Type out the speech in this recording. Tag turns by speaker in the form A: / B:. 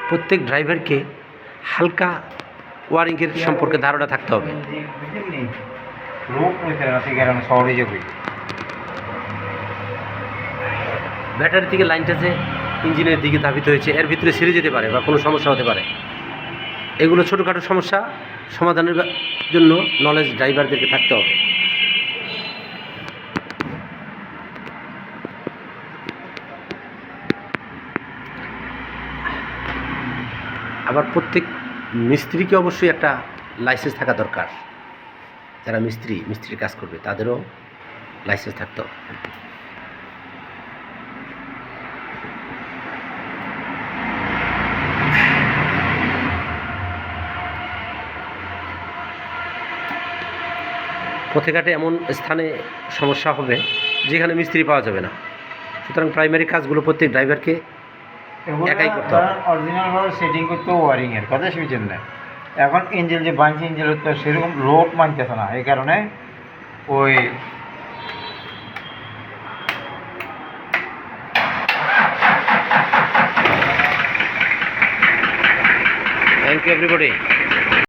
A: প্রত্যেক ড্রাইভারকে হালকা ওয়ারিংয়ের সম্পর্কে ধারণা থাকতে হবে। ব্যাটারি থেকে লাইনটা যে ইঞ্জিনের দিকে ধাবিত হয়েছে, এর ভিতরে ছিঁড়ে যেতে পারে বা কোনো সমস্যা হতে পারে। এগুলো ছোটোখাটো সমস্যা সমাধানের জন্য নলেজ ড্রাইভারদেরকে থাকতে হবে। আবার প্রত্যেক মিস্ত্রিকে অবশ্যই একটা লাইসেন্স থাকা দরকার। যারা মিস্ত্রির কাজ করবে তাদেরও লাইসেন্স থাকতে হবে। পথে ঘাটে এমন স্থানে সমস্যা হবে যেখানে মিস্ত্রি পাওয়া যাবে না, সুতরাং প্রাইমারি কাজগুলো প্রত্যেক ড্রাইভারকে একাই করতে হবে।
B: অরিজিনালভাবে সেটিং করতে ওয়ারিংয়ের কথা শুনছেন না। এখন ইঞ্জিন যে বানছে ইঞ্জিনের তো সেরকম লোড মানতেছে না, এই কারণে ওই
A: থ্যাংক ইউ এভরিবডি।